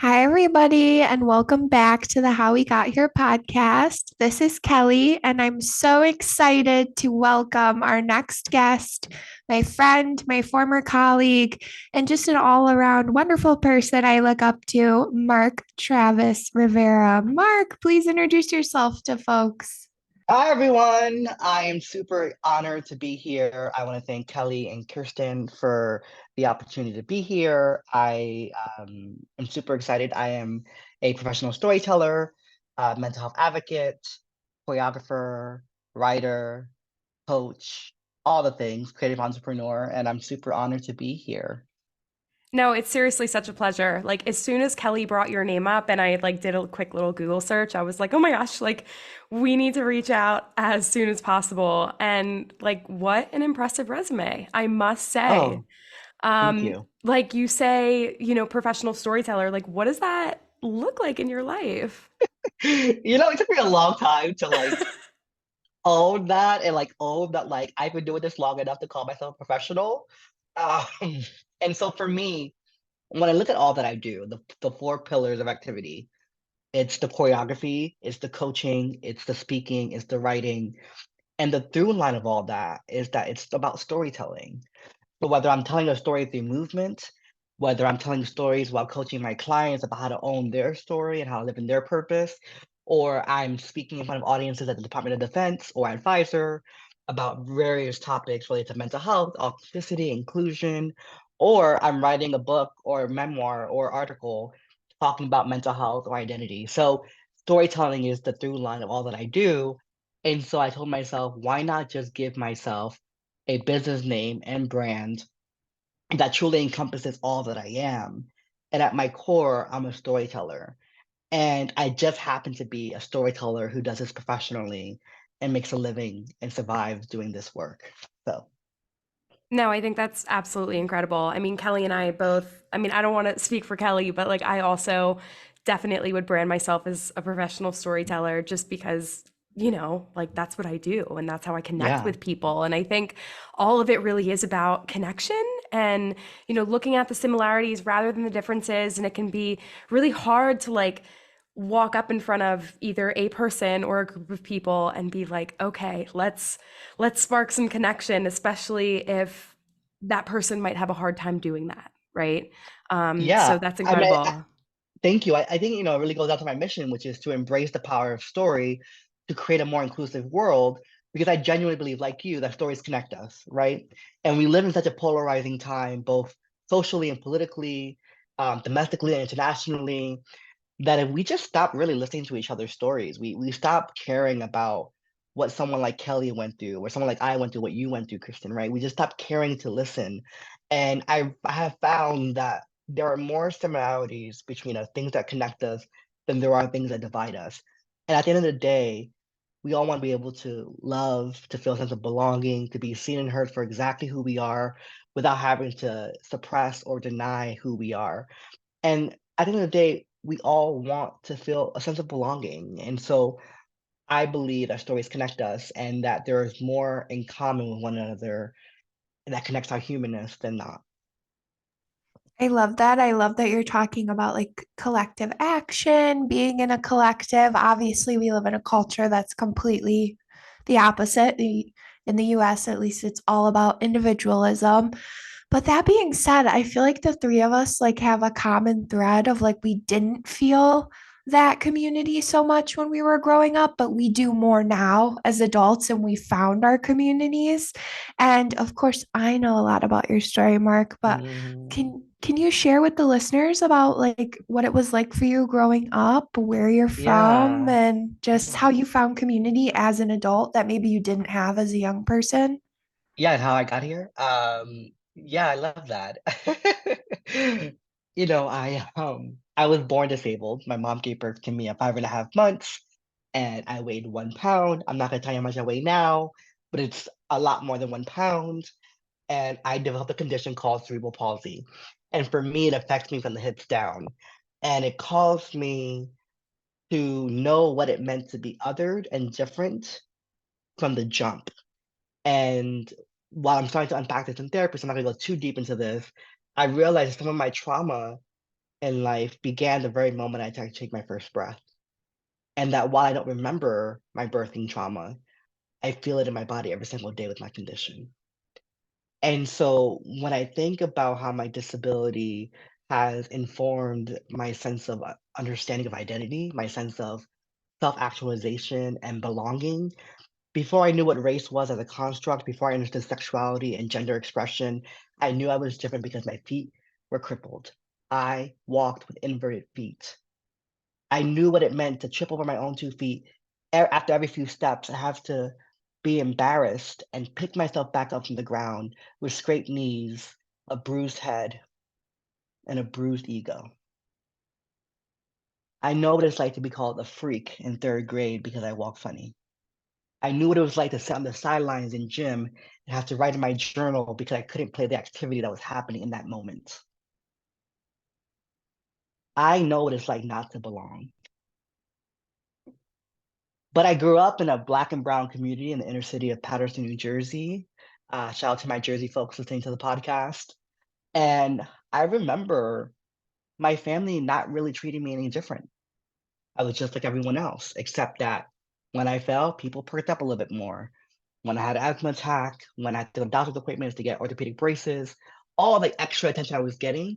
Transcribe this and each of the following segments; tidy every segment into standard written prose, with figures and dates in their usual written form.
Hi, everybody, and welcome back to the How We Got Here podcast. This is Kelly, and I'm so excited to welcome our next guest, my friend, my former colleague, and just an all around wonderful person I look up to, Mark Travis Rivera. Mark, please introduce yourself to folks. Hi, everyone. I am super honored to be here. I want to thank Kelly and Kirsten for the opportunity to be here. I am super excited. I am a professional storyteller, mental health advocate, choreographer, writer, coach, all the things, creative entrepreneur, and I'm super honored to be here. No, it's seriously such a pleasure. Like as soon as Kelly brought your name up and I like did a quick little Google search, I was like, "Oh my gosh, like we need to reach out as soon as possible." And like what an impressive resume, I must say. Oh, thank you. Like you say, professional storyteller, like what does that look like in your life? It took me a long time to own that and own that I've been doing this long enough to call myself a professional. Um, and so for me, when I look at all that I do, the four pillars of activity, it's the choreography, it's the coaching, it's the speaking, it's the writing. And the through line of all that is that it's about storytelling. So whether I'm telling a story through movement, whether I'm telling stories while coaching my clients about how to own their story and how to live in their purpose, or I'm speaking in front of audiences at the Department of Defense or at Pfizer about various topics related to mental health, authenticity, inclusion, or I'm writing a book or a memoir or article talking about mental health or identity. So storytelling is the through line of all that I do. And so I told myself, why not just give myself a business name and brand that truly encompasses all that I am. And at my core, I'm a storyteller. And I just happen to be a storyteller who does this professionally and makes a living and survives doing this work. So, No, I think that's absolutely incredible. I mean, Kelly and I both, I mean, I don't want to speak for Kelly, but like I also definitely would brand myself as a professional storyteller just because, like that's what I do and that's how I connect yeah. with people. And I think all of it really is about connection and, looking at the similarities rather than the differences. And it can be really hard to like walk up in front of either a person or a group of people and be like, okay, let's spark some connection, especially if that person might have a hard time doing that, right? So Yeah. that's I mean, incredible. thank you. I think, it really goes down to my mission, which is to embrace the power of story to create a more inclusive world, because I genuinely believe, like you, that stories connect us, right? And we live in such a polarizing time, both socially and politically, domestically and internationally, that if we just stop really listening to each other's stories, we stop caring about what someone like Kelly went through, or someone like I went through, what you went through, Kristen, right? We just stop caring to listen. And I have found that there are more similarities between us, things that connect us, than there are things that divide us. And at the end of the day, we all want to be able to love, to feel a sense of belonging, to be seen and heard for exactly who we are without having to suppress or deny who we are. And at the end of the day, we all want to feel a sense of belonging. And so I believe that stories connect us and that there is more in common with one another that connects our humanness than not. I love that. I love that you're talking about like collective action, being in a collective. Obviously, we live in a culture that's completely the opposite. In the US, at least, it's all about individualism. But that being said, I feel like the three of us like have a common thread of like we didn't feel that community so much when we were growing up, but we do more now as adults and we found our communities. And of course, I know a lot about your story, Mark, but Mhm. can you share with the listeners about like what it was like for you growing up, where you're from, Yeah. and just how you found community as an adult that maybe you didn't have as a young person? Yeah, and how I got here. Yeah, I love that. I was born disabled. My mom gave birth to me at 5.5 months, and I weighed 1 pound. I'm not gonna tell you how much I weigh now, but it's a lot more than 1 pound. And I developed a condition called cerebral palsy. And for me, it affects me from the hips down. And it caused me to know what it meant to be othered and different from the jump. And while I'm starting to unpack this in therapy, so I'm not gonna go too deep into this, I realized some of my trauma in life began the very moment I tried to take my first breath. And that while I don't remember my birthing trauma, I feel it in my body every single day with my condition. And so when I think about how my disability has informed my sense of understanding of identity, my sense of self actualization and belonging, before I knew what race was as a construct, before I understood sexuality and gender expression, I knew I was different because my feet were crippled. I walked with inverted feet. I knew what it meant to trip over my own 2 feet. After every few steps, I have to be embarrassed and pick myself back up from the ground with scraped knees, a bruised head, and a bruised ego. I know what it's like to be called a freak in 3rd grade because I walk funny. I knew what it was like to sit on the sidelines in gym and have to write in my journal because I couldn't play the activity that was happening in that moment. I know what it's like not to belong. But I grew up in a Black and brown community in the inner city of Paterson, New Jersey. Shout out to my Jersey folks listening to the podcast. And I remember my family not really treating me any different. I was just like everyone else, except that when I fell, people perked up a little bit more. When I had an asthma attack, when I had to go to doctor's appointments to get orthopedic braces, all the extra attention I was getting,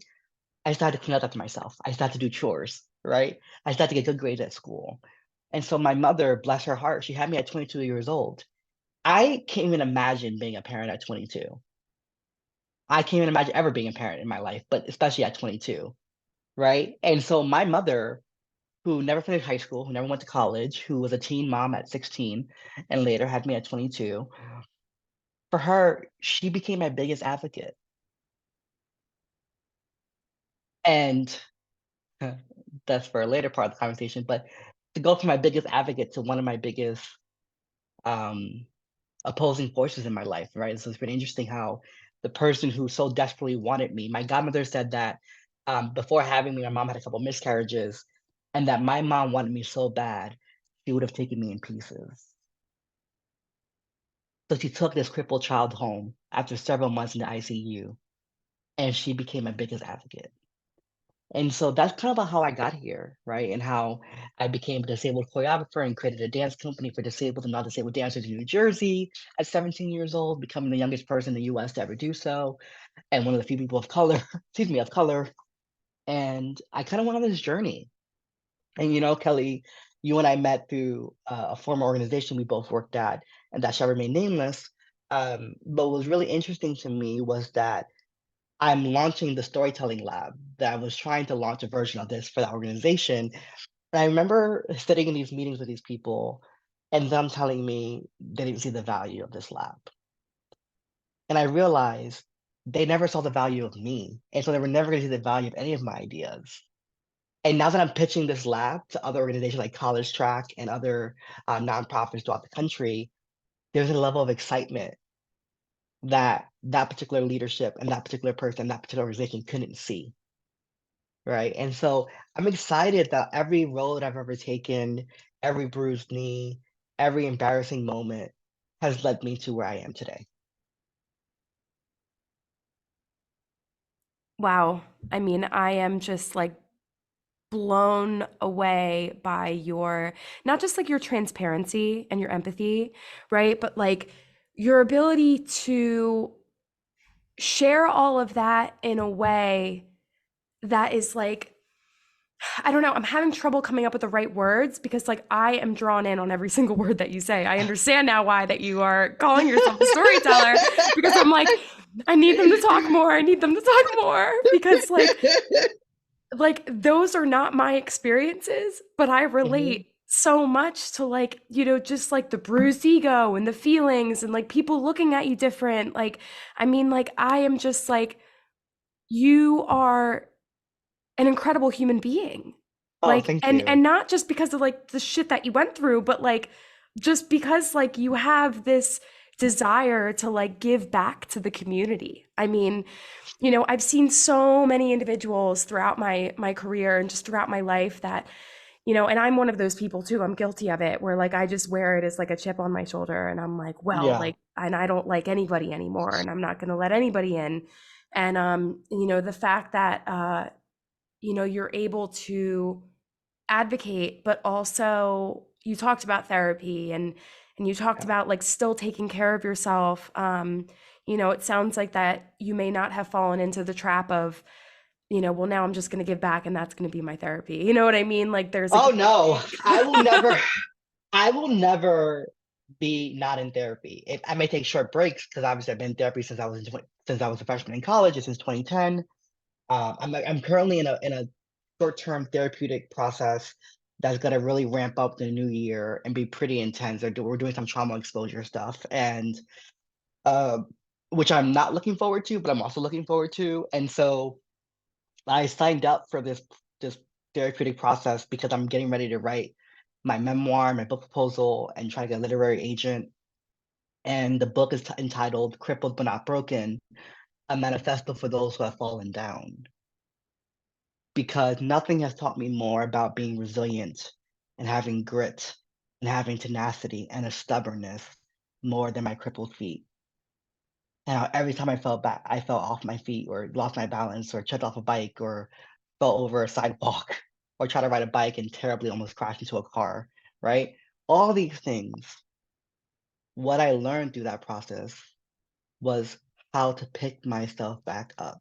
I started to clean up after myself. I started to do chores, right? I started to get good grades at school. And so my mother, bless her heart, she had me at 22 years old. I can't even imagine being a parent at 22. I can't even imagine ever being a parent in my life, but especially at 22, right? And so my mother, who never finished high school, who never went to college, who was a teen mom at 16 and later had me at 22, for her, she became my biggest advocate. And that's for a later part of the conversation, but to go from my biggest advocate to one of my biggest um, opposing forces in my life, right? So it's been interesting how the person who so desperately wanted me, my godmother said that before having me, my mom had a couple miscarriages, and that my mom wanted me so bad, she would have taken me in pieces. So she took this crippled child home after several months in the ICU, and she became my biggest advocate. And so that's kind of about how I got here, right? And how I became a disabled choreographer and created a dance company for disabled and non-disabled dancers in New Jersey at 17 years old, becoming the youngest person in the US to ever do so, and one of the few people of color, excuse me, of color. And I kind of went on this journey. And you know, Kelly, you and I met through a former organization we both worked at, and that shall remain nameless. But what was really interesting to me was that I'm launching the storytelling lab, that I was trying to launch a version of this for that organization. And I remember sitting in these meetings with these people and them telling me they didn't see the value of this lab. And I realized they never saw the value of me. And so they were never going to see the value of any of my ideas. And now that I'm pitching this lab to other organizations like College Track and other nonprofits throughout the country, there's a level of excitement that that particular leadership and that particular person, that particular organization couldn't see. Right. And so I'm excited that every road I've ever taken, every bruised knee, every embarrassing moment has led me to where I am today. Wow. I mean, I am just like blown away by your, not just like your transparency and your empathy, right? But like your ability to share all of that in a way that is like, I don't know, I'm having trouble coming up with the right words because like I am drawn in on every single word that you say. I understand now why that you are calling yourself a storyteller because I'm like, I need them to talk more. I need them to talk more because like those are not my experiences, but I Mhm. relate so much to like, you know, just like the bruised ego and the feelings and like people looking at you different. Like, I mean, like I am just like, you are an incredible human being. Oh, Like, thank and you. not just because of like the shit that you went through, but like just because like you have this desire to like give back to the community. I mean, you know, I've seen so many individuals throughout my career and just throughout my life that, you know, and I'm one of those people too. I'm guilty of it where like I just wear it as like a chip on my shoulder and I'm like, well, Yeah. like and I don't like anybody anymore and I'm not going to let anybody in. And you know, the fact that you're able to advocate, but also you talked about therapy and you talked Yeah. about like still taking care of yourself. It sounds like that you may not have fallen into the trap of, well, now I'm just going to give back and that's going to be my therapy. You know what I mean? Like there's a Oh give no, and take. I will never be not in therapy. I may take short breaks because obviously I've been in therapy since I was a freshman in college, since 2010. I'm currently in a short-term therapeutic process that's gonna really ramp up the new year and be pretty intense. We're doing some trauma exposure stuff, and uh, which I'm not looking forward to, but I'm also looking forward to. And so I signed up for this therapeutic process because I'm getting ready to write my memoir, my book proposal, and try to get a literary agent. And the book is entitled "Crippled but Not Broken: A Manifesto for Those Who Have Fallen Down." Because nothing has taught me more about being resilient and having grit and having tenacity and a stubbornness more than my crippled feet. And how every time I fell off my feet or lost my balance or tripped off a bike or fell over a sidewalk or tried to ride a bike and terribly almost crashed into a car, right? All these things, what I learned through that process was how to pick myself back up.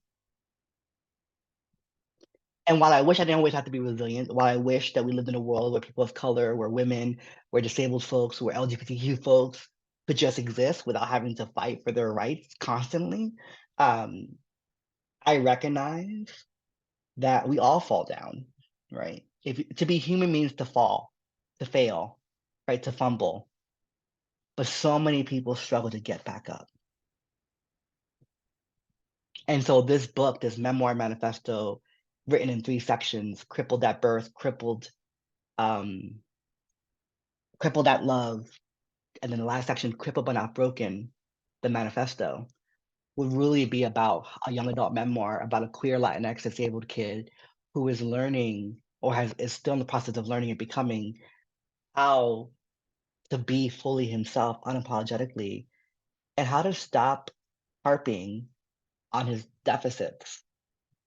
And while I wish I didn't always have to be resilient, while I wish that we lived in a world where people of color, where women, where disabled folks, where LGBTQ folks could just exist without having to fight for their rights constantly, um, I recognize that we all fall down, right? To be human means to fall, to fail, right? To fumble. But so many people struggle to get back up. And so this book, this memoir manifesto, written in 3 sections, crippled at birth, um, crippled at love, and then the last section, crippled but not broken, the manifesto, would really be about a young adult memoir about a queer Latinx disabled kid who is learning or is still in the process of learning and becoming how to be fully himself unapologetically and how to stop harping on his deficits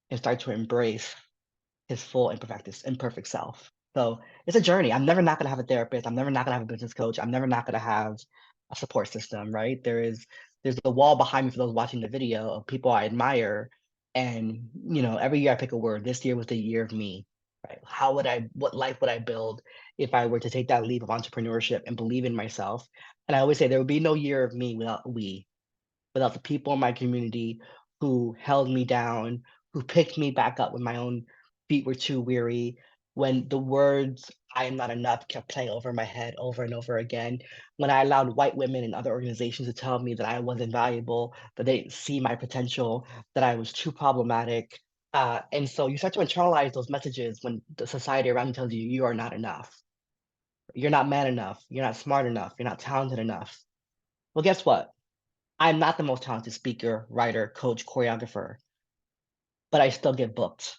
and start to embrace his full imperfect self. So it's a journey. I'm never not gonna have a therapist. I'm never not gonna have a business coach. I'm never not gonna have a support system, right? There's a wall behind me for those watching the video of people I admire. And every year I pick a word. This year was the year of me, right? What life would I build if I were to take that leap of entrepreneurship and believe in myself? And I always say there would be no year of me without the people in my community who held me down, who picked me back up when my own feet were too weary, when the words "I am not enough" kept playing over my head over and over again, when I allowed white women and other organizations to tell me that I wasn't valuable, that they didn't see my potential, that I was too problematic. And so you start to internalize those messages when the society around you tells you you are not enough. You're not man enough. You're not smart enough. You're not talented enough. Well, guess what? I'm not the most talented speaker, writer, coach, choreographer, but I still get booked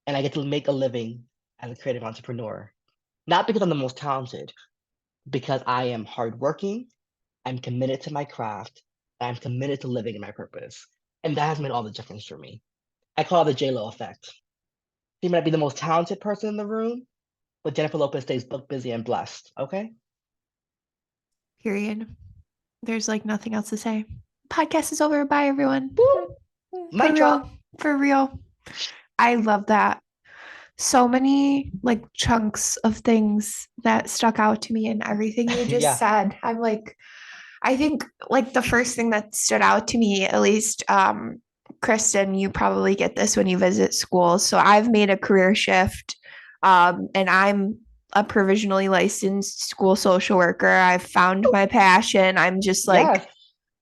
and I get to make a living as a creative entrepreneur. Not because I'm the most talented, because I am hardworking, I'm committed to my craft, and I'm committed to living in my purpose. And that has made all the difference for me. I call it the J-Lo effect. She might be the most talented person in the room, but Jennifer Lopez stays booked, busy, and blessed. Okay? Period. There's like nothing else to say. Podcast is over. Bye, everyone. Woo! For Mic real. drop. For real. I love that. So many like chunks of things that stuck out to me and everything you just Yeah. said. I'm like, I think like the first thing that stood out to me, at least, Kristen, you probably get this when you visit schools. So I've made a career shift, and I'm a provisionally licensed school social worker. I've found my passion. I'm just like, Yes.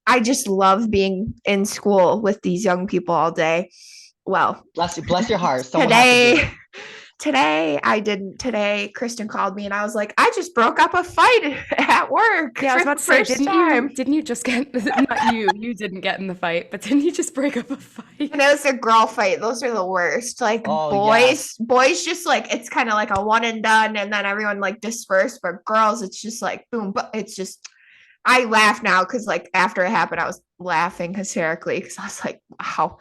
I just love being in school with these young people all day. Well, Bless your heart. Someone had to do today it. I didn't. Today Kristen called me and I was like, I just broke up a fight at work Yeah, I was for about the to say, first time. didn't you just get, not you didn't get in the fight, but didn't you just break up a fight? And it was a girl fight. Those are the worst. Like Oh, yes. boys just like it's kind of like a one and done and then everyone like dispersed. But girls, it's just like boom, but it's just I laugh now because like after it happened, I was laughing hysterically because I was like, wow.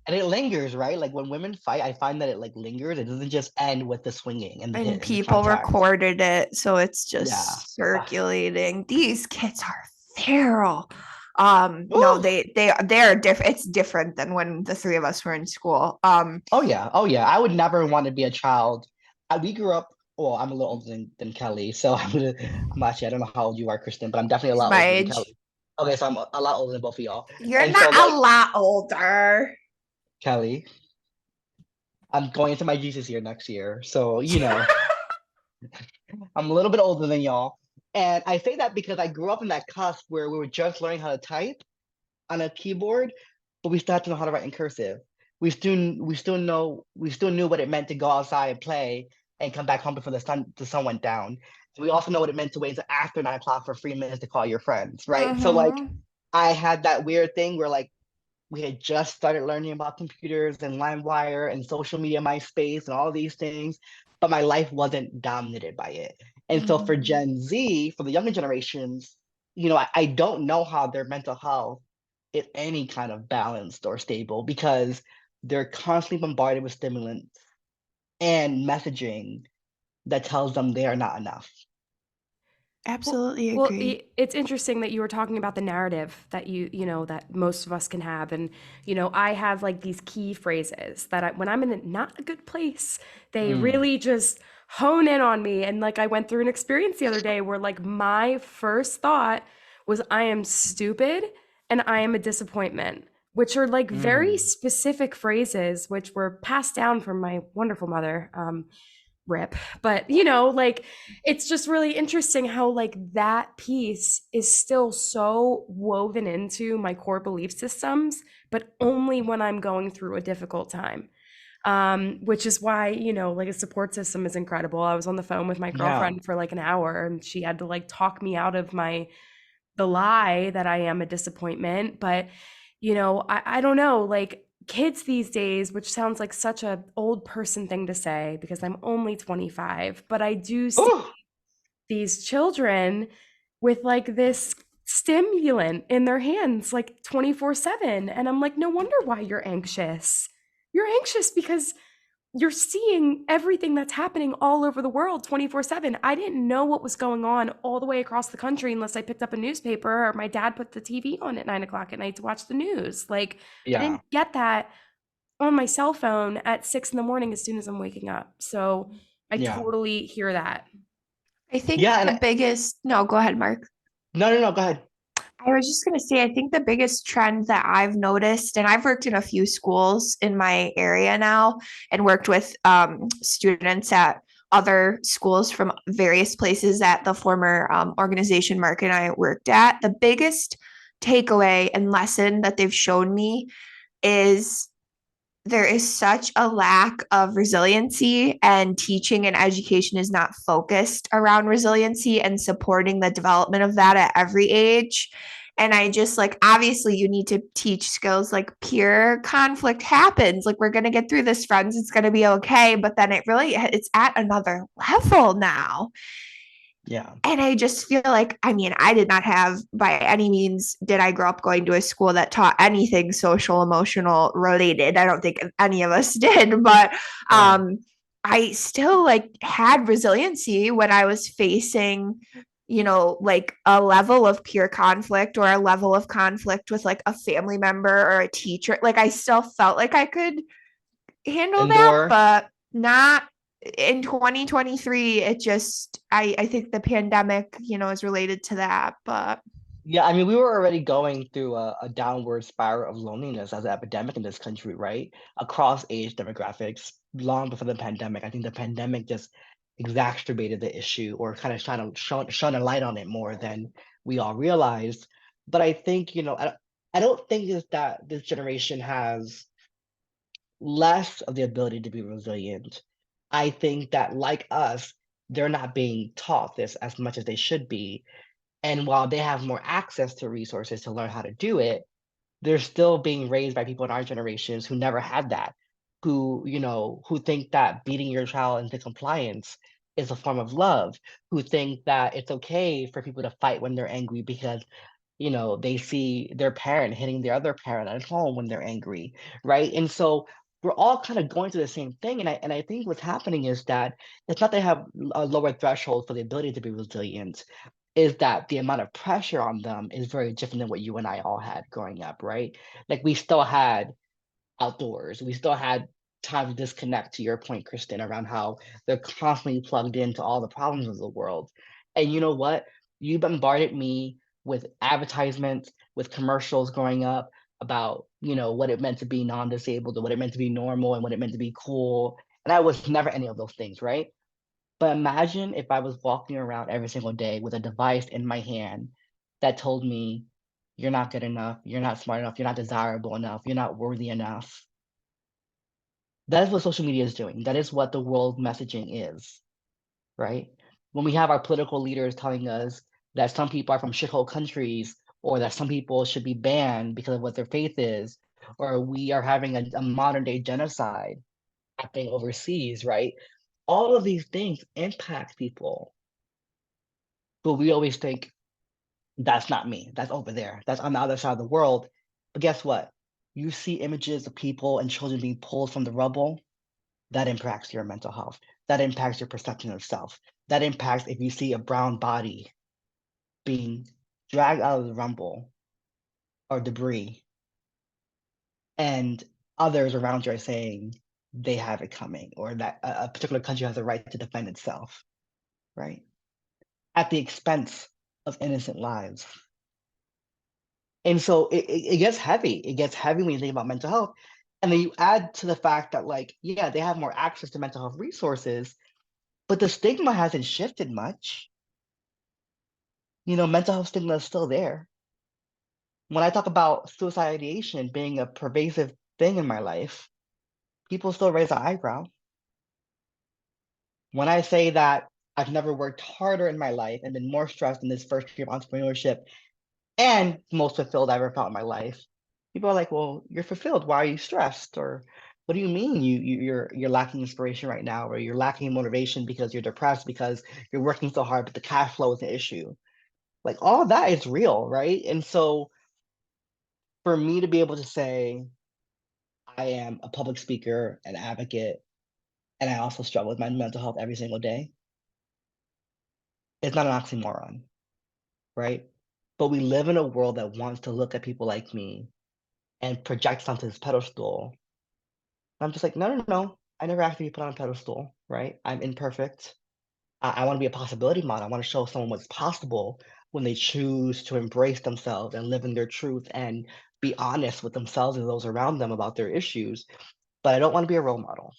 And it lingers, right? Like when women fight, I find that it like lingers. It doesn't just end with the swinging and the And hit and the people contact. recorded it, so it's Yeah. just Ah. circulating. These kids are feral. No, Woo! they're different. It's different than when the three of us were in school. Oh yeah. Oh yeah. I would never want to be a child. We grew up. Well, I'm a little older than Kelly, so I'm actually, I don't know how old you are, Kristen, but I'm definitely a He's lot my older than age. Kelly. Okay, so I'm a lot older than both of y'all. You're And so not a like lot older. Kelly, I'm going into my Jesus year next year. So, I'm a little bit older than y'all. And I say that because I grew up in that cusp where we were just learning how to type on a keyboard, but we still had to know how to write in cursive. We still knew what it meant to go outside and play and come back home before the sun went down. We also know what it meant to wait until after 9 o'clock for 3 minutes to call your friends, right? So like Mm-hmm. I had that weird thing where like we had just started learning about computers and LimeWire and social media, MySpace, and all these things, but my life wasn't dominated by it. And so for Mm-hmm. Gen Z, for the younger generations, I don't know how their mental health is any kind of balanced or stable because they're constantly bombarded with stimulants and messaging that tells them they are not enough. Absolutely Well, agree. it's interesting that you were talking about the narrative that that most of us can have. And, I have like these key phrases that when I'm in not a good place, they Mm, really just hone in on me. And like I went through an experience the other day where like my first thought was, I am stupid and I am a disappointment, which are like very mm, specific phrases, which were passed down from my wonderful mother. Rip. But like it's just really interesting how like that piece is still so woven into my core belief systems, but only when I'm going through a difficult time. Which is why, like a support system is incredible. I was on the phone with my yeah. girlfriend for like an hour and she had to like talk me out of the lie that I am a disappointment. But, I don't know, like kids these days, which sounds like such a old person thing to say because I'm only 25, but I do see Ooh, these children with like this stimulant in their hands like 24/7, and I'm like, no wonder why you're anxious. You're anxious because you're seeing everything that's happening all over the world 24/7. I didn't know what was going on all the way across the country unless I picked up a newspaper or my dad put the TV on at 9 o'clock at night to watch the news. Like, I yeah. didn't get that on my cell phone at 6 in the morning as soon as I'm waking up. So I Yeah. totally hear that. I think Yeah. the biggest, no, go ahead, Mark. No, no, no, go ahead. I was just going to say, I think the biggest trend that I've noticed, and I've worked in a few schools in my area now and worked with students at other schools from various places at the former organization Mark and I worked at. The biggest takeaway and lesson that they've shown me is there is such a lack of resiliency, and teaching and education is not focused around resiliency and supporting the development of that at every age. And I just like, obviously you need to teach skills like peer conflict happens, like we're going to get through this, friends, it's going to be okay, but then it's at another level now. Yeah. And I just feel like, I mean, I did not have, by any means, did I grow up going to a school that taught anything social, emotional related. I don't think any of us did, but Yeah. I still like had resiliency when I was facing, like a level of peer conflict or a level of conflict with like a family member or a teacher. Like I still felt like I could handle that, Endure. but not in 2023. It just, I think the pandemic, is related to that. But Yeah, I mean, we were already going through a downward spiral of loneliness as an epidemic in this country, right? Across age demographics, long before the pandemic. I think the pandemic just exacerbated the issue or kind of shone a light on it more than we all realized. But I think, I don't think is that this generation has less of the ability to be resilient. I think that, like us, they're not being taught this as much as they should be. And while they have more access to resources to learn how to do it, they're still being raised by people in our generations who never had that, who think that beating your child into compliance is a form of love, who think that it's okay for people to fight when they're angry because you know, they see their parent hitting the other parent at home when they're angry, right? And so we're all kind of going through the same thing. And I think what's happening is that it's not they have a lower threshold for the ability to be resilient, is that the amount of pressure on them is very different than what you and I all had growing up, right? Like we still had outdoors. We still had time to disconnect, to your point, Kristen, around how they're constantly plugged into all the problems of the world. And you know what? You bombarded me with advertisements, with commercials growing up about, you know, what it meant to be non-disabled or what it meant to be normal and what it meant to be cool. And I was never any of those things, right? But imagine if I was walking around every single day with a device in my hand that told me, you're not good enough, you're not smart enough, you're not desirable enough, you're not worthy enough. That is what social media is doing. That is what the world messaging is, right? When we have our political leaders telling us that some people are from shithole countries, or that some people should be banned because of what their faith is, or we are having a modern day genocide happening overseas, right? All of these things impact people, but we always think that's not me. That's over there. That's on the other side of the world. But guess what? You see images of people and children being pulled from the rubble. That impacts your mental health. That impacts your perception of self. That impacts if you see a brown body being dragged out of the rumble or debris, and others around you are saying they have it coming, or that a particular country has a right to defend itself, right? At the expense of innocent lives. And so it gets heavy. It gets heavy when you think about mental health. And then you add to the fact that, like, yeah, they have more access to mental health resources, but the stigma hasn't shifted much. You know, mental health stigma is still there. When I talk about suicide ideation being a pervasive thing in my life, people still raise an eyebrow. When I say that I've never worked harder in my life and been more stressed in this first year of entrepreneurship and most fulfilled I ever felt in my life, people are like, "Well, you're fulfilled. Why are you stressed?" Or, "What do you mean you're lacking inspiration right now, or you're lacking motivation because you're depressed because you're working so hard, but the cash flow is an issue?" Like all of that is real, right? And so for me to be able to say I am a public speaker, an advocate, and I also struggle with my mental health every single day, it's not an oxymoron, right? But we live in a world that wants to look at people like me and project onto this pedestal. I'm just like, no, no, no. I never asked to be put on a pedestal, right? I'm imperfect. I want to be a possibility model. I want to show someone what's possible when they choose to embrace themselves and live in their truth and be honest with themselves and those around them about their issues. But I don't want to be a role model.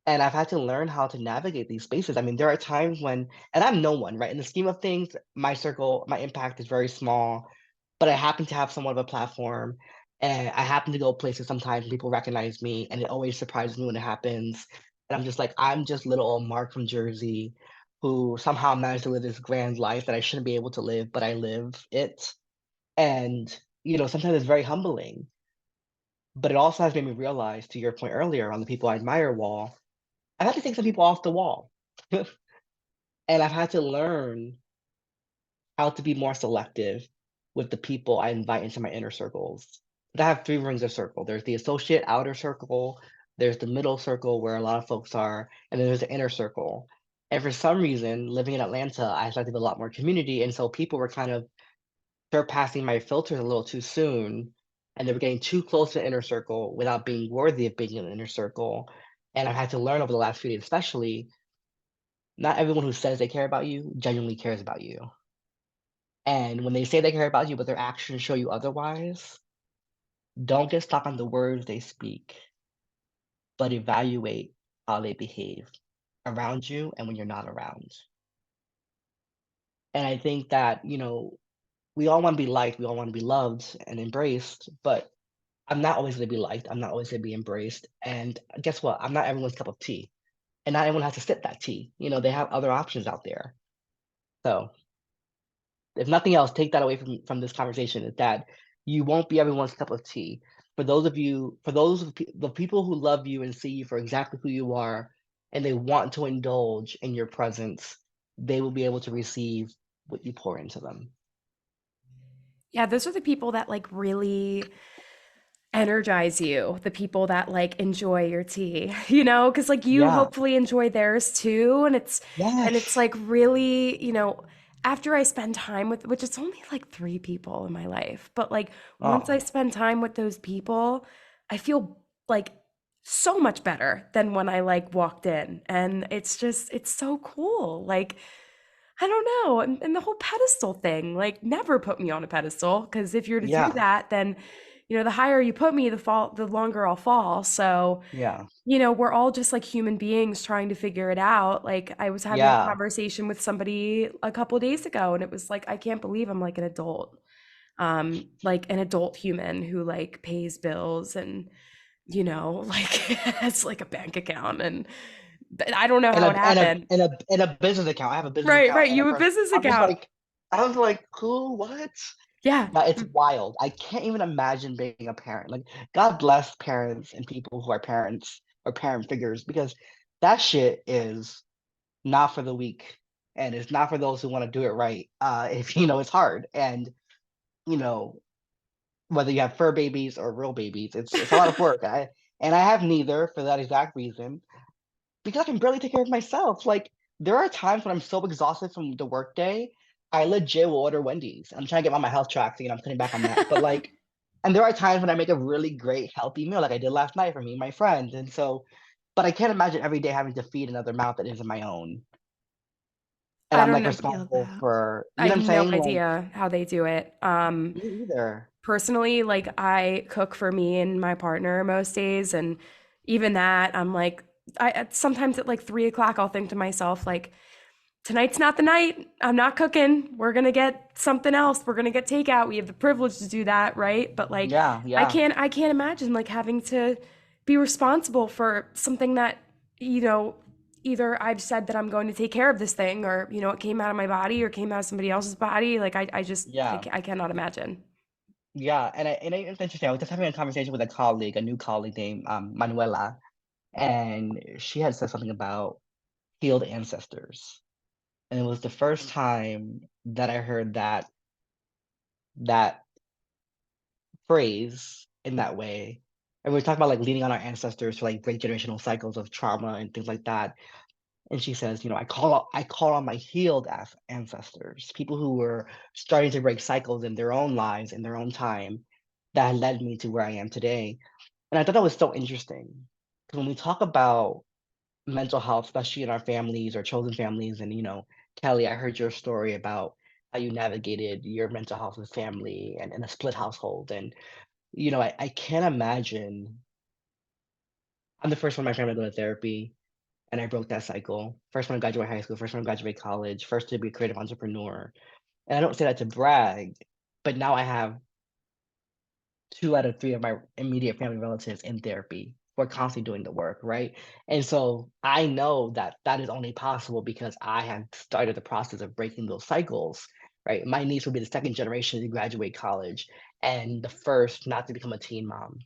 And I've had to learn how to navigate these spaces. I mean, there are times when, and I'm no one, right? In the scheme of things, my circle, my impact is very small, but I happen to have somewhat of a platform. And I happen to go places sometimes and people recognize me, and it always surprises me when it happens. And I'm just like, I'm just little old Mark from Jersey who somehow managed to live this grand life that I shouldn't be able to live, but I live it. And, you know, sometimes it's very humbling, but it also has made me realize, to your point earlier on the people I admire wall, I've had to take some people off the wall. And I've had to learn how to be more selective with the people I invite into my inner circles. I have three rings of circle. There's the associate outer circle, there's the middle circle where a lot of folks are, and then there's the inner circle. And for some reason, living in Atlanta, I started with a lot more community. And so people were kind of surpassing my filters a little too soon. And they were getting too close to the inner circle without being worthy of being in the inner circle. And I've had to learn over the last few days, especially, not everyone who says they care about you genuinely cares about you. And when they say they care about you, but their actions show you otherwise, don't get stuck on the words they speak, but evaluate how they behave around you and when you're not around. And I think that, you know, we all want to be liked, we all want to be loved and embraced, but I'm not always going to be liked. I'm not always going to be embraced. And guess what? I'm not everyone's cup of tea. And not everyone has to sip that tea. You know, they have other options out there. So if nothing else, take that away from this conversation, is that you won't be everyone's cup of tea. For those of you, for those of the people who love you and see you for exactly who you are, and they want to indulge in your presence, they will be able to receive what you pour into them. Yeah, those are the people that like really energize you, the people that like enjoy your tea, because like you Yeah. hopefully enjoy theirs too. And it's Yes. like really, after I spend time with, which it's only like three people in my life, but like once I Oh, spend time with those people, I feel like so much better than when I like walked in. And it's so cool. Like, I don't know. And the whole pedestal thing, like, never put me on a pedestal because if you're to do yeah. that, then, the higher you put me, the longer I'll fall. So, Yeah. we're all just like human beings trying to figure it out. Like, I was having a Yeah. conversation with somebody a couple days ago, and it was like, I can't believe I'm like an adult, like an adult human who like pays bills and, like has like a bank account. And but I don't know And how a it and a happened. and a and a business account. I have a business Right, account right. and a You have a person. business I'm just account. like, I was like, who? What? Yeah. Yeah, it's wild. I can't even imagine being a parent. Like, God bless parents and people who are parents or parent figures because that shit is not for the weak and it's not for those who want to do it right. If it's hard and you know whether you have fur babies or real babies, it's a lot of work. I have neither for that exact reason because I can barely take care of myself. Like, there are times when I'm so exhausted from the workday, I legit will order Wendy's. I'm trying to get on my health track, so I'm cutting back on that. But like, and there are times when I make a really great healthy meal, like I did last night for me and my friends. And so, but I can't imagine every day having to feed another mouth that isn't my own. And I I'm don't like know. Feel responsible that. for, I you know have what I'm no saying? Like, idea how they do it. me either. Personally, like I cook for me and my partner most days, and even that, I'm like, sometimes at like 3 o'clock, I'll think to myself, like, tonight's not the night. I'm not cooking. We're gonna get something else. We're gonna get takeout. We have the privilege to do that, right? But like, Yeah, I yeah, can't, I can't imagine like having to be responsible for something that, you know, either I've said that I'm going to take care of this thing, or it came out of my body or came out of somebody else's body. Like, I just, yeah. I cannot imagine. Yeah, it's interesting. I was just having a conversation with a colleague, a new colleague named Manuela, and she had said something about healed ancestors. And it was the first time that I heard that phrase in that way. And we were talking about like leaning on our ancestors to like break generational cycles of trauma and things like that. And she says, I call on my healed ancestors, people who were starting to break cycles in their own lives in their own time that led me to where I am today. And I thought that was so interesting because when we talk about mental health, especially in our families or chosen families, and Kelly, I heard your story about how you navigated your mental health with family and in a split household. And I can't imagine. I'm the first one in my family to go to therapy, and I broke that cycle. First one to graduate high school, first one to graduate college, first to be a creative entrepreneur. And I don't say that to brag, but now I have 2 out of 3 of my immediate family relatives in therapy. We're constantly doing the work, right? And so I know that that is only possible because I have started the process of breaking those cycles, right? My niece will be the second generation to graduate college and the first not to become a teen mom,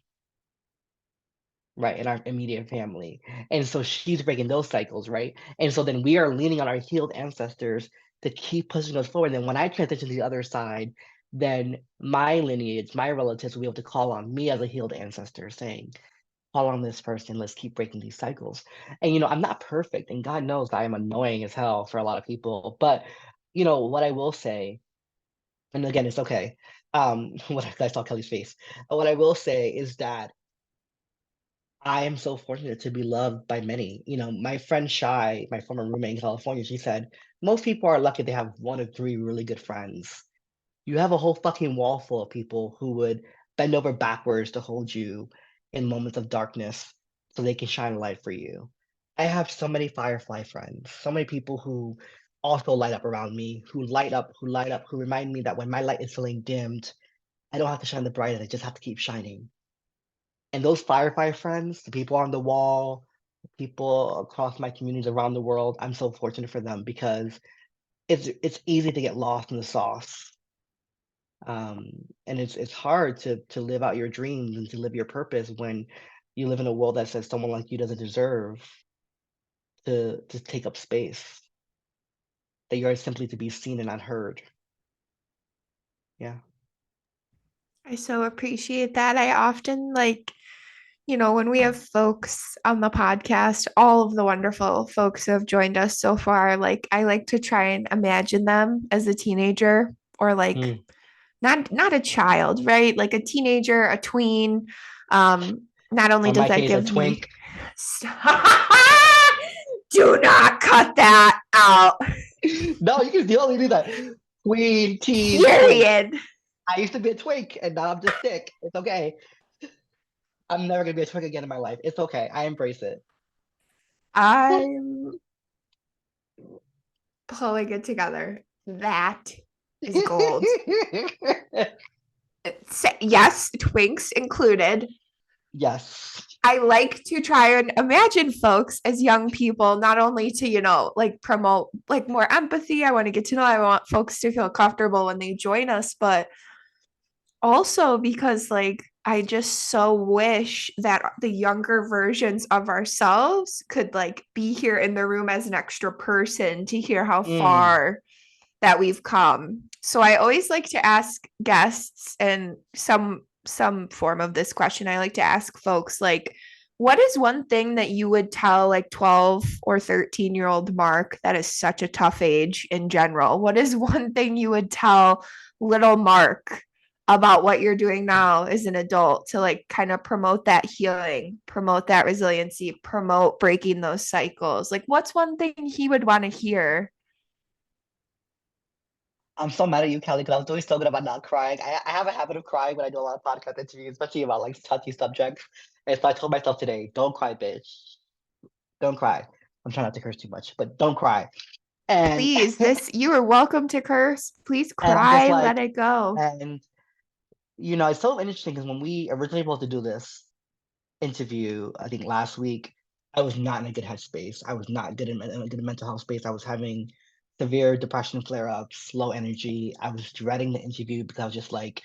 right, in our immediate family. And so she's breaking those cycles, right? And so then we are leaning on our healed ancestors to keep pushing us forward. And when I transition to the other side, then my lineage, my relatives will be able to call on me as a healed ancestor, saying, call on this person, let's keep breaking these cycles. And I'm not perfect, and God knows I am annoying as hell for a lot of people. But what I will say, and again, it's okay. What I saw Kelly's face. What I will say is that I am so fortunate to be loved by many. My friend Shy, my former roommate in California, she said, most people are lucky they have 1 or 3 really good friends. You have a whole fucking wall full of people who would bend over backwards to hold you in moments of darkness so they can shine a light for you. I have so many firefly friends, so many people who also light up around me, who light up, who remind me that when my light is feeling dimmed, I don't have to shine the brightest, I just have to keep shining. And those firefly friends, the people on the wall, people across my communities around the world, I'm so fortunate for them because it's easy to get lost in the sauce. And it's hard to live out your dreams and to live your purpose when you live in a world that says someone like you doesn't deserve to take up space, that you are simply to be seen and not heard. Yeah. I so appreciate that. I often when we have folks on the podcast, all of the wonderful folks who have joined us so far, I like to try and imagine them as a teenager or Mm. not a child, right? Like a teenager, a tween. Not only Or in does my that case, a give me twink. do not cut that out. No, you only do that. Tween, teen, twink. Period. I used to be a twink, and now I'm just thick. It's okay. I'm never gonna be a twink again in my life. It's okay. I embrace it. I'm pulling it together. That is gold. Yes, twinks included. Yes. I like to try and imagine folks as young people, not only to, promote more empathy. I want to get to know, I want folks to feel comfortable when they join us, but also because I just so wish that the younger versions of ourselves could be here in the room as an extra person to hear how Mm. far that we've come. So I always like to ask guests and some form of this question. I like to ask folks what is one thing that you would tell 12 or 13-year-old Mark, that is such a tough age in general? What is one thing you would tell little Mark about what you're doing now as an adult to kind of promote that healing, promote that resiliency, promote breaking those cycles? What's one thing he would want to hear? I'm so mad at you, Kelly, because I was doing so good about not crying. I have a habit of crying when I do a lot of podcast interviews, especially about touchy subjects. And so I told myself today, don't cry, bitch. Don't cry. I'm trying not to curse too much, but don't cry. And Please, you are welcome to curse. Please and I'm just cry, let it go. and it's so interesting because when we originally supposed to do this interview, I think last week, I was not in a good headspace. I was not good in a good mental health space. I was having severe depression flare-ups, low energy. I was dreading the interview because I was just like,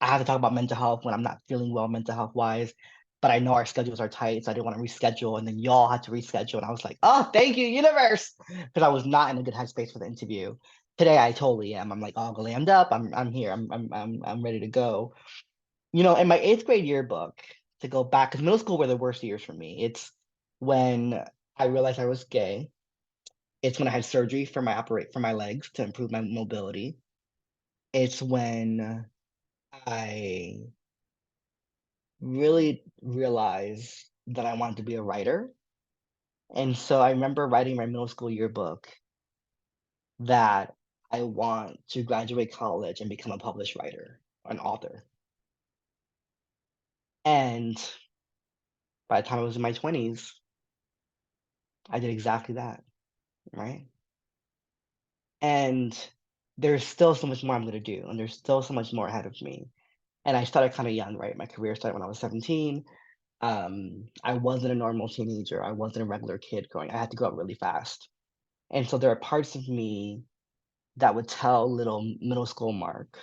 I have to talk about mental health when I'm not feeling well mental health wise. But I know our schedules are tight, so I didn't want to reschedule. And then y'all had to reschedule. And I was like, oh, thank you, universe. Because I was not in a good headspace for the interview. Today I totally am. I'm like all glammed up. I'm here. I'm ready to go. In my 8th grade yearbook, to go back, because middle school were the worst years for me. It's when I realized I was gay. It's when I had surgery for my legs to improve my mobility. It's when I really realized that I wanted to be a writer. And so I remember writing my middle school yearbook that I want to graduate college and become a published writer, an author. And by the time I was in my 20s, I did exactly that, right? And there's still so much more I'm going to do, and there's still so much more ahead of me. And I started kind of young, right? My career started when I was 17. I wasn't a normal teenager. I wasn't a regular kid growing. I had to grow up really fast. And so there are parts of me that would tell little middle school Mark,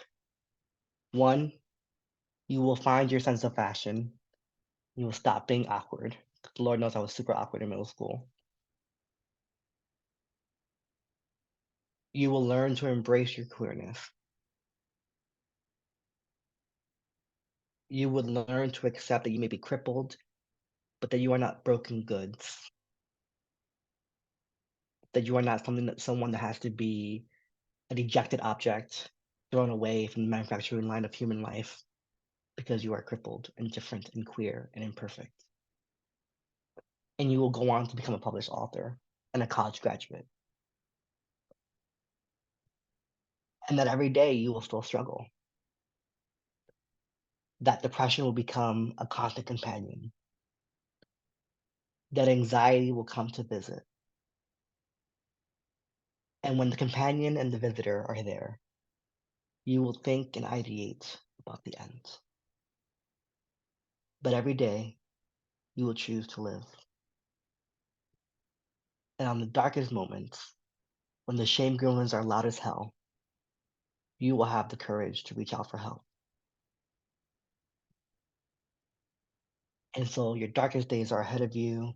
one, you will find your sense of fashion. You will stop being awkward. Lord knows I was super awkward in middle school. You will learn to embrace your queerness. You would learn to accept that you may be crippled, but that you are not broken goods. That you are not someone that has to be a dejected object thrown away from the manufacturing line of human life because you are crippled and different and queer and imperfect. And you will go on to become a published author and a college graduate. And that every day you will still struggle. That depression will become a constant companion. That anxiety will come to visit. And when the companion and the visitor are there, you will think and ideate about the end. But every day, you will choose to live. And on the darkest moments, when the shame gremlins are loud as hell, you will have the courage to reach out for help. And so your darkest days are ahead of you,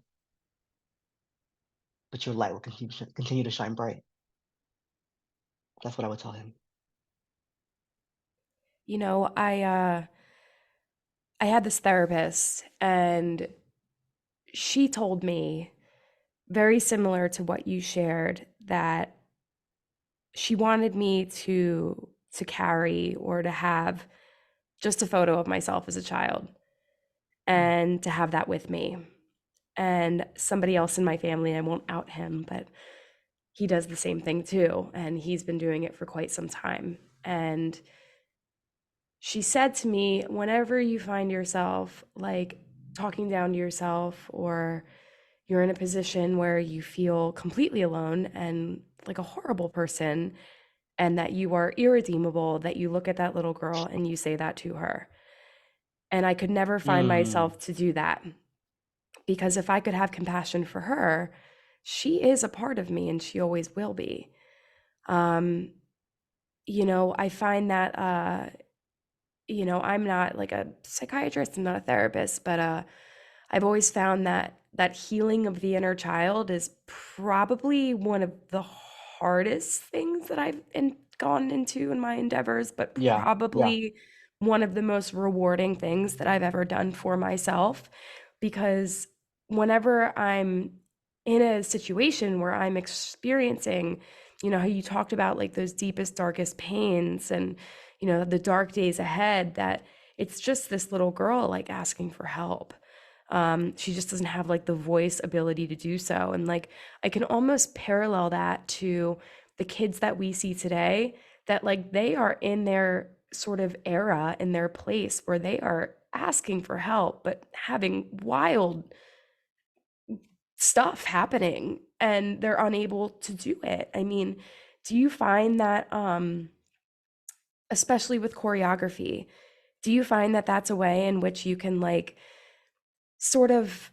but your light will continue to shine bright. That's what I would tell him. I I had this therapist, and she told me, very similar to what you shared, that she wanted me to carry or to have just a photo of myself as a child and to have that with me. And somebody else in my family, I won't out him, but he does the same thing too, and he's been doing it for quite some time. And she said to me, whenever you find yourself like talking down to yourself, or you're in a position where you feel completely alone and like a horrible person, and that you are irredeemable, that you look at that little girl and you say that to her. And I could never find Mm, myself to do that, because if I could have compassion for her, she is a part of me and she always will be. Um, I find that I'm not like a psychiatrist, I'm not a therapist, but I've always found that healing of the inner child is probably one of the hardest things that gone into in my endeavors, but yeah, yeah. probably one of the most rewarding things that I've ever done for myself. Because whenever I'm in a situation where I'm experiencing, how you talked about like those deepest, darkest pains, and, the dark days ahead, that it's just this little girl like asking for help. She just doesn't have like the voice ability to do so. And like, I can almost parallel that to the kids that we see today, that like they are in their sort of era, in their place where they are asking for help, but having wild stuff happening and they're unable to do it. I mean, do you find that, especially with choreography, do you find that that's a way in which you can like sort of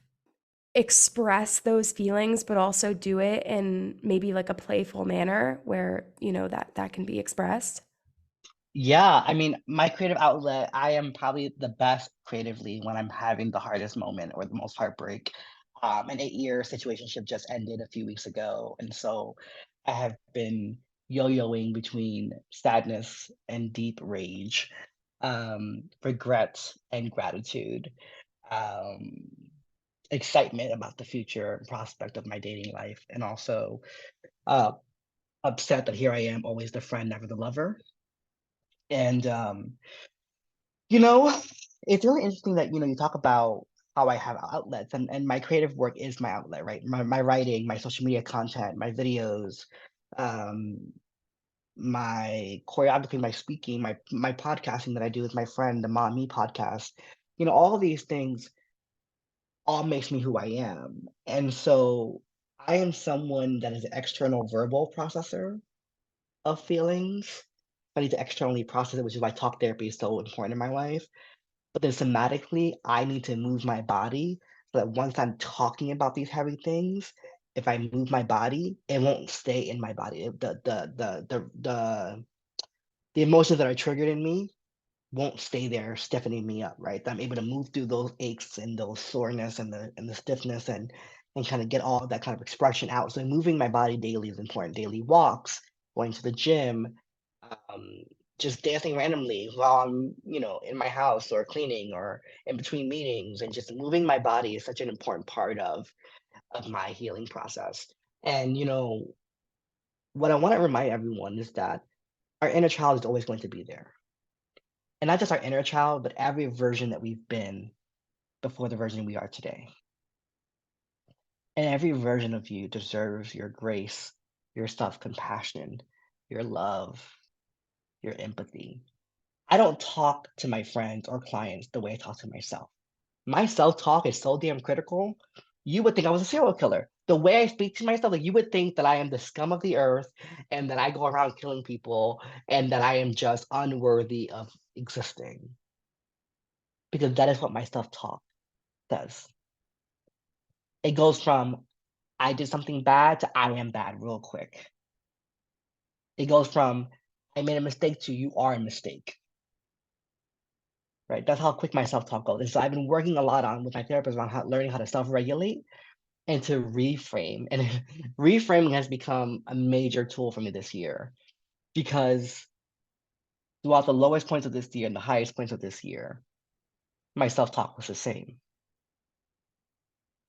express those feelings, but also do it in maybe like a playful manner where, that can be expressed? Yeah, I mean, my creative outlet, I am probably the best creatively when I'm having the hardest moment or the most heartbreak. An 8-year situationship just ended a few weeks ago, and so I have been yo-yoing between sadness and deep rage, regret and gratitude, um, excitement about the future and prospect of my dating life, and also uh, upset that here I am, always the friend, never the lover. And You know, it's really interesting that, you talk about how I have outlets, and my creative work is my outlet, right? My writing, my social media content, my videos, um, my choreography, my speaking, my podcasting that I do with my friend, the Mom Me podcast. All of these things all makes me who I am. And so I am someone that is an external verbal processor of feelings. I need to externally process it, which is why talk therapy is so important in my life. But then somatically, I need to move my body so that once I'm talking about these heavy things, if I move my body, it won't stay in my body. The emotions that are triggered in me won't stay there stiffening me up, right? I'm able to move through those aches and those soreness and the stiffness and kind of get all of that kind of expression out. So moving my body daily is important. Daily walks, going to the gym, um, just dancing randomly while I'm, in my house or cleaning or in between meetings, and just moving my body is such an important part of my healing process. And what I want to remind everyone is that our inner child is always going to be there. And not just our inner child, but every version that we've been before the version we are today. And every version of you deserves your grace, your self-compassion, your love, your empathy. I don't talk to my friends or clients the way I talk to myself. My self-talk is so damn critical. You would think I was a serial killer. The way I speak to myself, like you would think that I am the scum of the earth and that I go around killing people and that I am just unworthy of existing. Because that is what my self-talk does. It goes from I did something bad to I am bad real quick. It goes from I made a mistake to you are a mistake. Right? That's how quick my self-talk goes. And so I've been working a lot on with my therapist around learning how to self-regulate and to reframe. And reframing has become a major tool for me this year because throughout the lowest points of this year and the highest points of this year, my self-talk was the same.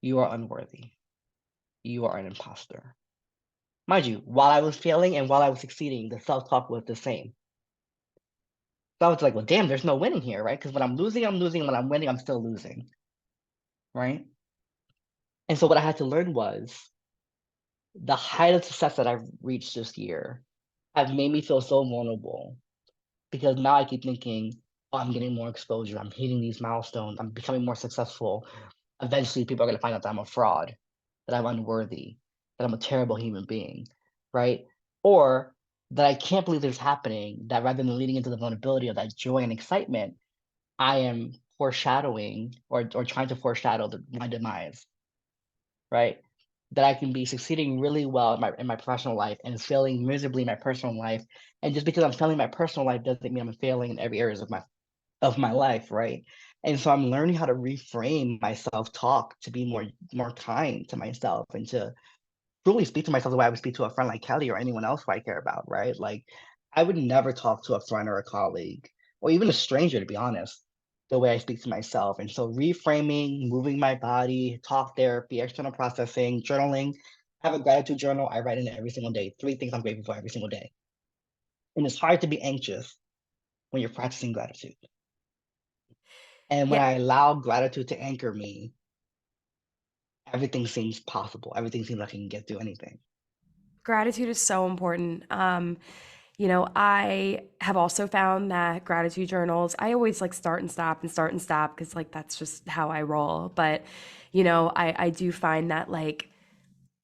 You are unworthy. You are an imposter. Mind you, while I was failing and while I was succeeding, the self-talk was the same. So I was like, well, damn, there's no winning here, right? Because when I'm losing, I'm losing. When I'm winning, I'm still losing, right? And so what I had to learn was the height of success that I've reached this year have made me feel so vulnerable because now I keep thinking, oh, I'm getting more exposure. I'm hitting these milestones. I'm becoming more successful. Eventually, people are going to find out that I'm a fraud, that I'm unworthy, that I'm a terrible human being, right? Or that I can't believe this is happening, that rather than leading into the vulnerability of that joy and excitement, I am foreshadowing or trying to foreshadow my demise, right? That I can be succeeding really well in my professional life and failing miserably in my personal life. And just because I'm failing in my personal life doesn't mean I'm failing in every areas of my life, right? And so I'm learning how to reframe my self-talk to be more kind to myself and to truly speak to myself the way I would speak to a friend like Kelly or anyone else who I care about, right? Like I would never talk to a friend or a colleague or even a stranger, to be honest, the way I speak to myself. And so reframing, moving my body, talk therapy, external processing, journaling. I have a gratitude journal. I write in it every single day. 3 things I'm grateful for every single day. And it's hard to be anxious when you're practicing gratitude. And when Yeah. I allow gratitude to anchor me, everything seems possible. Everything seems like I can get through anything. Gratitude is so important. I have also found that gratitude journals, I always like start and stop because like that's just how I roll. But, I do find that like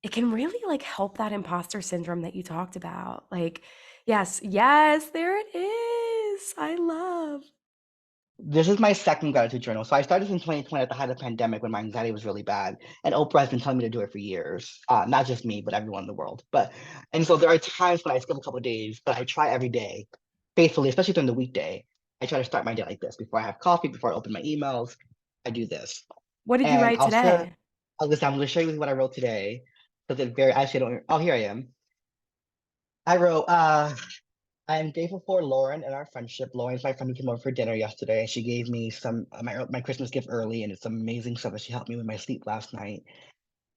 it can really like help that imposter syndrome that you talked about. Like, yes, there it is. I love. This is my second gratitude journal. So I started in 2020 at the height of the pandemic when my anxiety was really bad. And Oprah has been telling me to do it for years. Not just me, but everyone in the world. And so there are times when I skip a couple of days, but I try every day, faithfully, especially during the weekday. I try to start my day like this. Before I have coffee, before I open my emails, I do this. What did you And write today? I'm going to show you what I wrote today. Because actually, I don't, oh, here I am. I wrote, I am grateful for Lauren and our friendship. Lauren's my friend who came over for dinner yesterday, and she gave me some my Christmas gift early, and it's amazing stuff that she helped me with my sleep last night.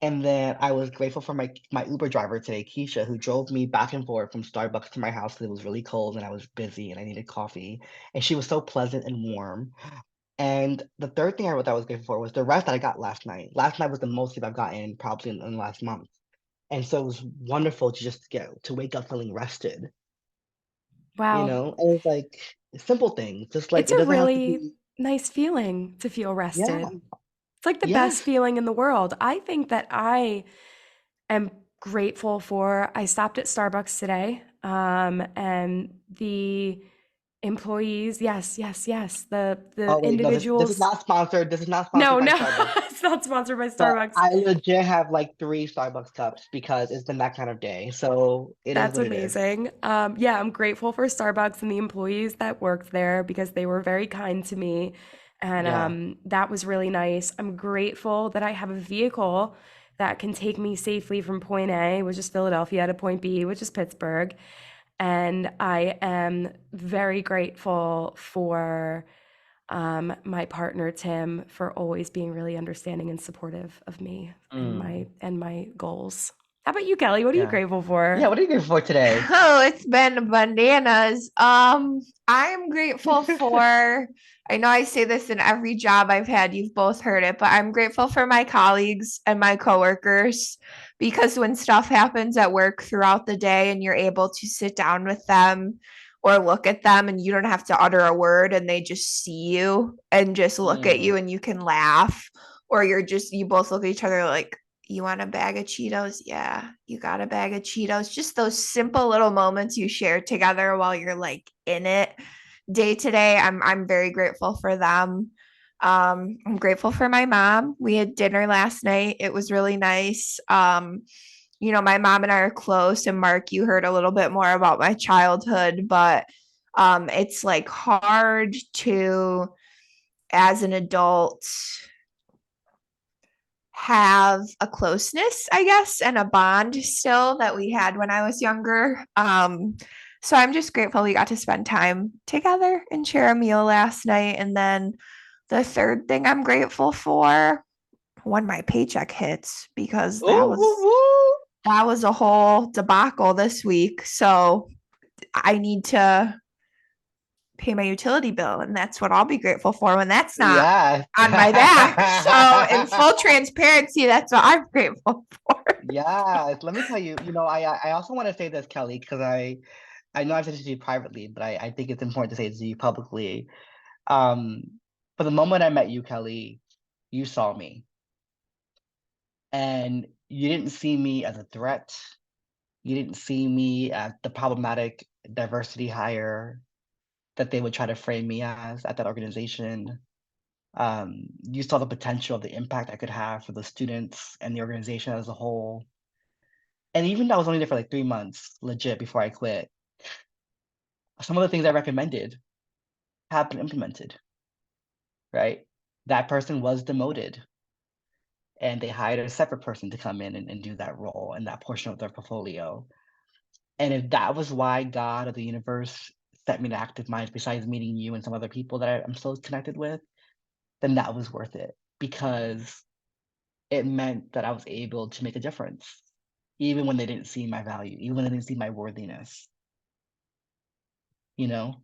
And then I was grateful for my Uber driver today, Keisha, who drove me back and forth from Starbucks to my house because it was really cold and I was busy and I needed coffee. And she was so pleasant and warm. And the third thing I wrote that I was grateful for was the rest that I got last night. Last night was the most sleep I've gotten probably in the last month. And so it was wonderful to just get to wake up feeling rested, Wow. and it's like simple things, just like It's it a doesn't have to really be, nice feeling to feel yeah, rested. It's like the best yes. feeling in the world. I think that I am grateful for, I stopped at Starbucks today, and the employees, yes, the Oh wait, no, this is individuals. not sponsored. This is not sponsored No, by no, Starbucks. it's not sponsored by But Starbucks. I legit have like 3 Starbucks cups because it's been that kind of day. So it is That's what it is. amazing. Yeah, I'm grateful for Starbucks and the employees that worked there because they were very kind to me. And Yeah. that was really nice. I'm grateful that I have a vehicle that can take me safely from point A, which is Philadelphia, to point B, which is Pittsburgh. And I am very grateful for my partner Tim for always being really understanding and supportive of me and Mm, my goals. How about you, Kelly? What are you yeah. grateful for? Yeah, what are you grateful for today? Oh, it's been bananas. I'm grateful for, I know I say this in every job I've had, you've both heard it, but I'm grateful for my colleagues and my coworkers because when stuff happens at work throughout the day and you're able to sit down with them or look at them and you don't have to utter a word and they just see you and just look at Mm, you and you can laugh, or you both look at each other like, you want a bag of Cheetos? Yeah, you got a bag of Cheetos. Just those simple little moments you share together while you're like in it day to day. I'm very grateful for them. I'm grateful for my mom. We had dinner last night. It was really nice. My mom and I are close, and Mark, you heard a little bit more about my childhood, but it's like hard to, as an adult, have a closeness, I guess, and a bond still that we had when I was younger. So I'm just grateful we got to spend time together and share a meal last night. And then The third thing I'm grateful for, when my paycheck hits, because Ooh, woo, woo. that was a whole debacle this week. So I need to pay my utility bill, and that's what I'll be grateful for when that's not Yeah. on my back. So in full transparency, that's what I'm grateful for. Yes. Let me tell you, I also want to say this, Kelly, because I know I've said this to you privately, but I think it's important to say it to you publicly. Um, for the moment I met you, Kelly, you saw me, and you didn't see me as a threat. You didn't see me as the problematic diversity hire that they would try to frame me as at that organization. You saw the potential of the impact I could have for the students and the organization as a whole. And even though I was only there for like 3 months, legit, before I quit, some of the things I recommended have been implemented, right? That person was demoted and they hired a separate person to come in and do that role and that portion of their portfolio. And if that was why God or the universe set me to Active Minds, besides meeting you and some other people that I'm still connected with, then that was worth it because it meant that I was able to make a difference, even when they didn't see my value, even when they didn't see my worthiness, you know?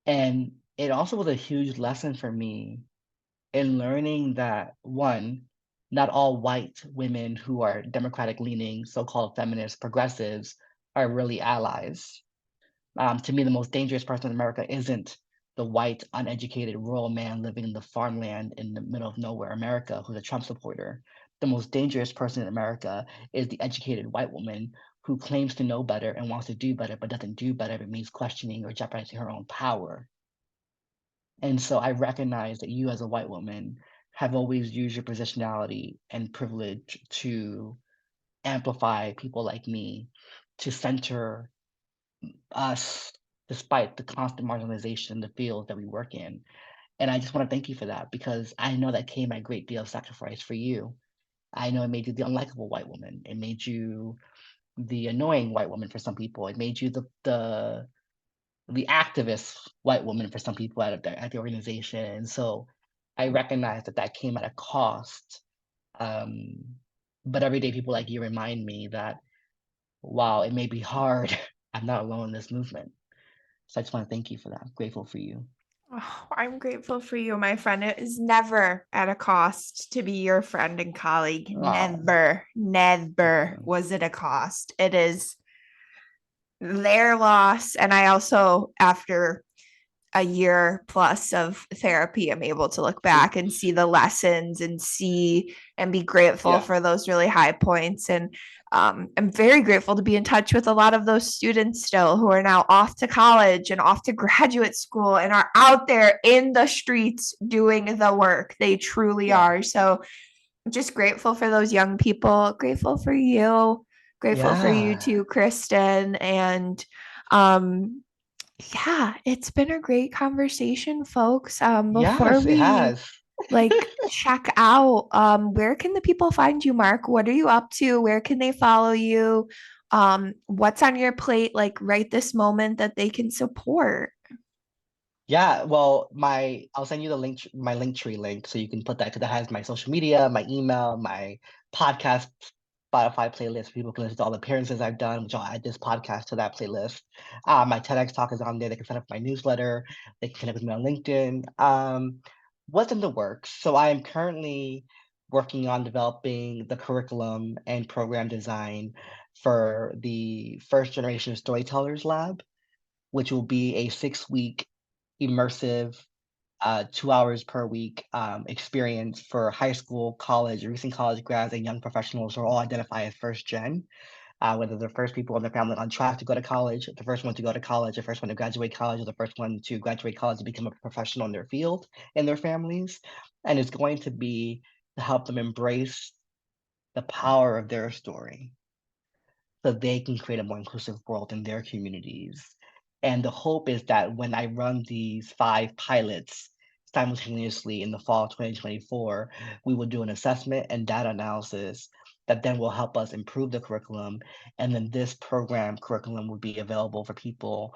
And it also was a huge lesson for me in learning that one, not all white women who are democratic leaning, so-called feminist progressives are really allies. To me, the most dangerous person in America isn't the white, uneducated rural man living in the farmland in the middle of nowhere, America, who's a Trump supporter. The most dangerous person in America is the educated white woman who claims to know better and wants to do better, but doesn't do better if it means questioning or jeopardizing her own power. And so I recognize that you, as a white woman, have always used your positionality and privilege to amplify people like me, to center us despite the constant marginalization in the field that we work in. And I just want to thank you for that because I know that came at a great deal of sacrifice for you. I know it made you the unlikable white woman. It made you the annoying white woman for some people. It made you the activist white woman for some people at the organization. And so I recognize that that came at a cost. Um, but every day people like you remind me that while it may be hard, I'm not alone in this movement. So I just want to thank you for that. I'm grateful for you. Oh, I'm grateful for you, my friend. It is never at a cost to be your friend and colleague. Oh, Never okay. was it a cost. It is their loss. And I also, after a year plus of therapy, I'm able to look back and see the lessons and see and be grateful Yeah. for those really high points. And I'm very grateful to be in touch with a lot of those students still who are now off to college and off to graduate school and are out there in the streets doing the work. They truly Yeah. are. So I'm just grateful for those young people, grateful for you Yeah. too, Kristen. And um, yeah, it's been a great conversation, folks. Before Yes, it we has. check out, where can the people find you, Mark? What are you up to? Where can they follow you? What's on your plate, like right this moment that they can support? Yeah, well, I'll send you the link, my Linktree link, so you can put that because that has my social media, my email, my podcast, Spotify playlist. People can listen to all the appearances I've done, which I'll add this podcast to that playlist. My TEDx talk is on there. They can sign up for my newsletter. They can connect with me on LinkedIn. What's in the works? So I am currently working on developing the curriculum and program design for the first generation storytellers lab, which will be a 6-week immersive 2 hours per week experience for high school, college, recent college grads, and young professionals who are all identify as first gen, whether they're the first people in their family on track to go to college, the first one to go to college, the first one to graduate college, or the first one to graduate college and become a professional in their field and their families. And it's going to be to help them embrace the power of their story so they can create a more inclusive world in their communities. And the hope is that when I run these 5 pilots simultaneously in the fall of 2024, we will do an assessment and data analysis that then will help us improve the curriculum. And then this program curriculum would be available for people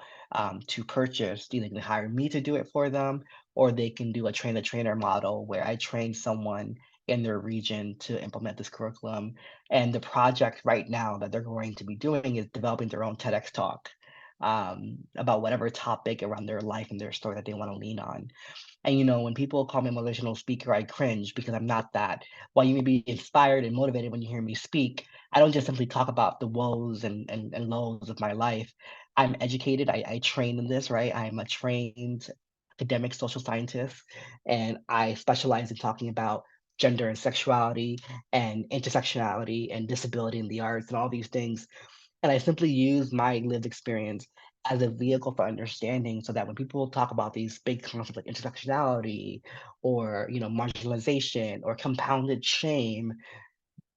to purchase. Either they can hire me to do it for them, or they can do a train-the-trainer model where I train someone in their region to implement this curriculum. And the project right now that they're going to be doing is developing their own TEDx Talk about whatever topic around their life and their story that they want to lean on. And when people call me a motivational speaker, I cringe because I'm not that. While you may be inspired and motivated when you hear me speak, I don't just simply talk about the woes and lows of my life. I'm educated. I train in this, right? I'm a trained academic social scientist, and I specialize in talking about gender and sexuality and intersectionality and disability in the arts and all these things. And I simply use my lived experience as a vehicle for understanding so that when people talk about these big concepts like intersectionality or, marginalization or compounded shame,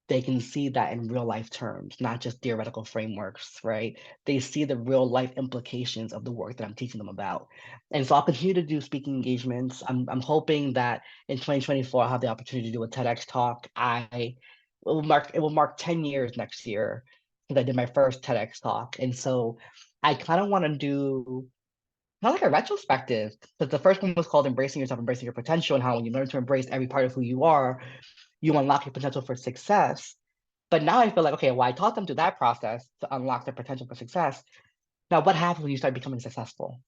they can see that in real life terms, not just theoretical frameworks, right? They see the real life implications of the work that I'm teaching them about. And so I'll continue to do speaking engagements. I'm hoping that in 2024 I'll have the opportunity to do a TEDx talk. It will mark 10 years next year since I did my first TEDx talk. And so I kind of want to do not like a retrospective, but the first one was called Embracing Yourself, Embracing Your Potential, and how when you learn to embrace every part of who you are, you unlock your potential for success. But now I feel like, okay, well, I taught them through that process to unlock their potential for success. Now, what happens when you start becoming successful?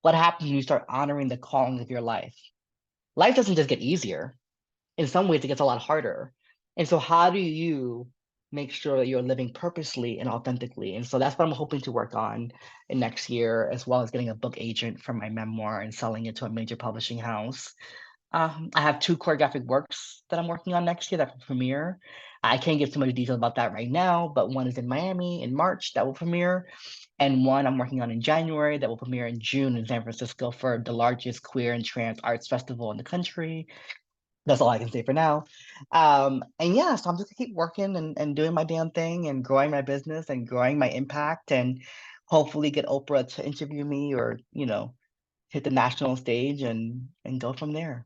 What happens when you start honoring the callings of your life? Life doesn't just get easier. In some ways, it gets a lot harder. And so, how do you make sure that you're living purposely and authentically? And so that's what I'm hoping to work on in next year, as well as getting a book agent for my memoir and selling it to a major publishing house. I have two choreographic works that I'm working on next year that will premiere. I can't give too much detail about that right now, but one is in Miami in March that will premiere, and one I'm working on in January that will premiere in June in San Francisco for the largest queer and trans arts festival in the country. That's all I can say for now. And yeah, so I'm just gonna keep working and doing my damn thing and growing my business and growing my impact and hopefully get Oprah to interview me or, hit the national stage and go from there.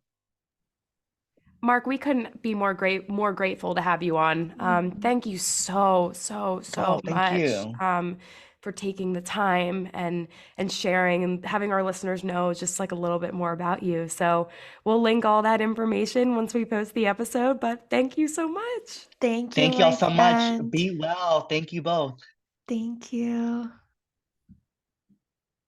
Mark, we couldn't be more grateful to have you on. Thank you so, so, Oh, so thank much you. for taking the time and sharing and having our listeners know just like a little bit more about you. So we'll link all that information once we post the episode. But thank you so much. Thank you, Thank you all my so much. friend. Be well. Thank you both. Thank you.